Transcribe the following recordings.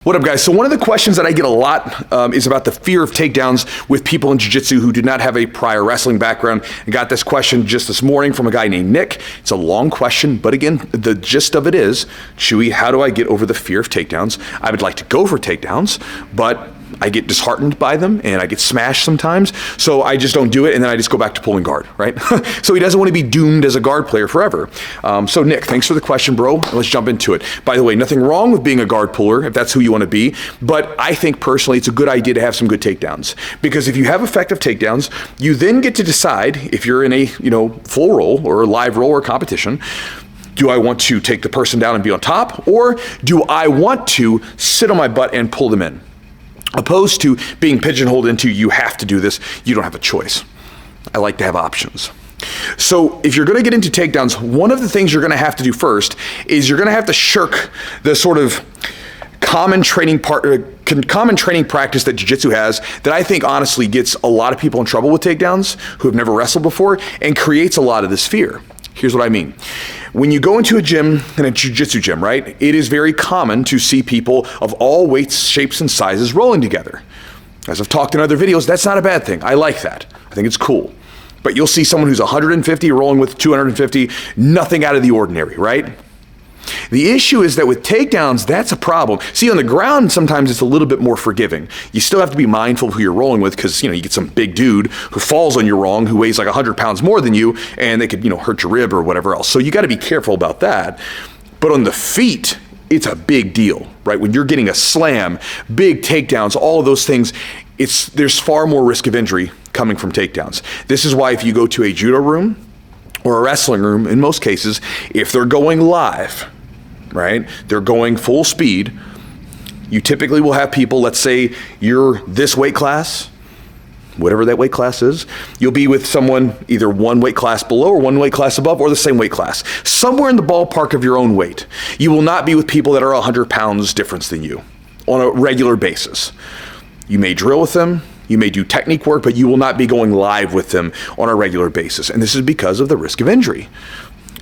What up, guys? So one of the questions that I get a lot is about the fear of takedowns with people in jiu-jitsu who do not have a prior wrestling background. I got this question just this morning from a guy named Nick. It's a long question, but again, the gist of it is, Chewy, how do I get over the fear of takedowns? I would like to go for takedowns, but I get disheartened by them and I get smashed sometimes, so I just don't do it, and then I just go back to pulling guard, right? So he doesn't want to be doomed as a guard player forever. So Nick, thanks for the question, bro. Let's jump into it. By the way, nothing wrong with being a guard puller if that's who you want to be, but I think personally it's a good idea to have some good takedowns, because if you have effective takedowns, you then get to decide if you're in a full roll or a live roll or competition. Do I want to take the person down and be on top, or do I want to sit on my butt and pull them in? Opposed to being pigeonholed into, you have to do this, you don't have a choice. I like to have options. So if you're going to get into takedowns, one of the things you're going to have to do first is you're going to have to shirk the sort of common training practice that jiu-jitsu has that I think honestly gets a lot of people in trouble with takedowns who have never wrestled before and creates a lot of this fear. Here's what I mean. When you go into a gym, in a jiu-jitsu gym, right, it is very common to see people of all weights, shapes, and sizes rolling together. As I've talked in other videos, that's not a bad thing. I like that. I think it's cool. But you'll see someone who's 150 rolling with 250, nothing out of the ordinary, right? The issue is that with takedowns, that's a problem. See, on the ground, sometimes it's a little bit more forgiving. You still have to be mindful of who you're rolling with, because you get some big dude who falls on you wrong, who weighs like 100 pounds more than you, and they could hurt your rib or whatever else. So you got to be careful about that. But on the feet, it's a big deal, right? When you're getting a slam, big takedowns, all of those things, there's far more risk of injury coming from takedowns. This is why if you go to a judo room or a wrestling room, in most cases, if they're going live, right, they're going full speed, you typically will have people, let's say you're this weight class, whatever that weight class is, you'll be with someone either one weight class below or one weight class above, or the same weight class, somewhere in the ballpark of your own weight. You will not be with people that are 100 pounds difference than you on a regular basis. You may drill with them, you may do technique work, but you will not be going live with them on a regular basis. And this is because of the risk of injury.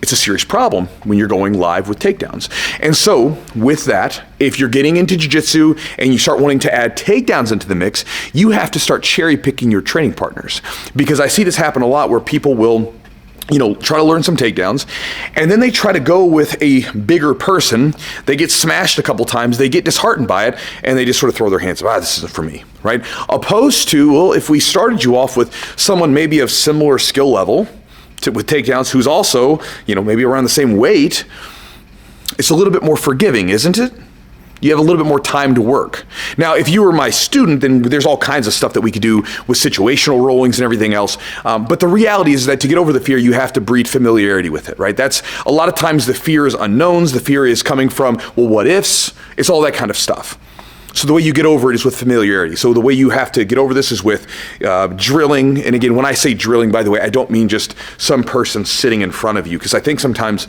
It's a serious problem when you're going live with takedowns. And so with that, if you're getting into jiu-jitsu and you start wanting to add takedowns into the mix, you have to start cherry picking your training partners. Because I see this happen a lot where people will try to learn some takedowns, and then they try to go with a bigger person. They get smashed a couple times, they get disheartened by it, and they just sort of throw their hands up, this isn't for me, right? Opposed to, well, if we started you off with someone maybe of similar skill level with takedowns who's also, maybe around the same weight, it's a little bit more forgiving, isn't it? You have a little bit more time to work. Now, if you were my student, then there's all kinds of stuff that we could do with situational rollings and everything else. But the reality is that to get over the fear, you have to breed familiarity with it, right? That's a lot of times the fear is unknowns. The fear is coming from, well, what ifs? It's all that kind of stuff. So the way you get over it is with familiarity. So the way you have to get over this is with drilling. And again, when I say drilling, by the way, I don't mean just some person sitting in front of you, because I think sometimes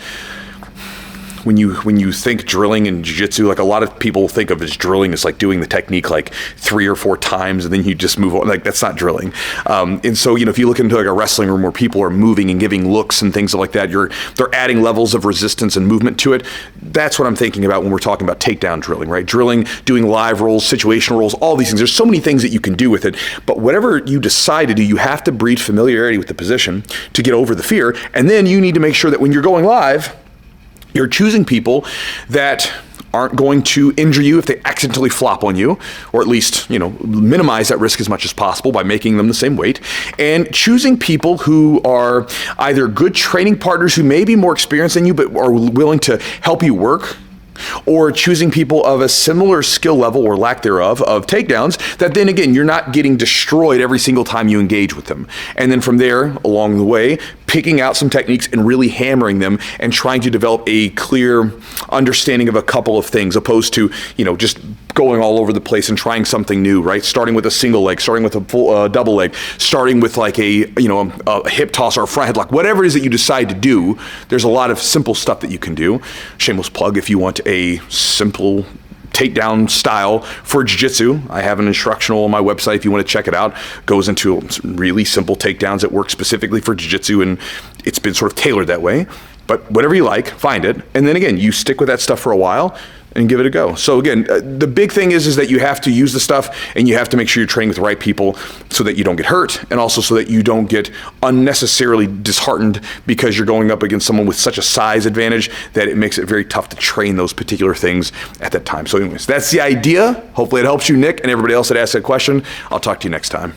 when you think drilling in jiu-jitsu, like a lot of people think of as drilling as like doing the technique like 3 or 4 times and then you just move on. Like, that's not drilling. And so, if you look into like a wrestling room where people are moving and giving looks and things like that, they're adding levels of resistance and movement to it. That's what I'm thinking about when we're talking about takedown drilling, right? Drilling, doing live rolls, situational rolls, all these things. There's so many things that you can do with it, but whatever you decide to do, you have to breed familiarity with the position to get over the fear. And then you need to make sure that when you're going live, you're choosing people that aren't going to injure you if they accidentally flop on you, or at least, minimize that risk as much as possible by making them the same weight, and choosing people who are either good training partners who may be more experienced than you but are willing to help you work, or choosing people of a similar skill level or lack thereof of takedowns that then again, you're not getting destroyed every single time you engage with them. And then from there, along the way, picking out some techniques and really hammering them and trying to develop a clear understanding of a couple of things, opposed to, just going all over the place and trying something new, right? Starting with a single leg, starting with a full double leg, starting with like a hip toss or a front headlock, whatever it is that you decide to do. There's a lot of simple stuff that you can do. Shameless plug, if you want a simple takedown style for jiu-jitsu, I have an instructional on my website if you want to check it out. Goes into really simple takedowns that work specifically for jiu-jitsu, and it's been sort of tailored that way. But whatever you like, find it. And then again, you stick with that stuff for a while and give it a go. So again, the big thing is that you have to use the stuff, and you have to make sure you're training with the right people so that you don't get hurt, and also so that you don't get unnecessarily disheartened because you're going up against someone with such a size advantage that it makes it very tough to train those particular things at that time. So anyways, that's the idea. Hopefully it helps you, Nick, and everybody else that asked that question. I'll talk to you next time.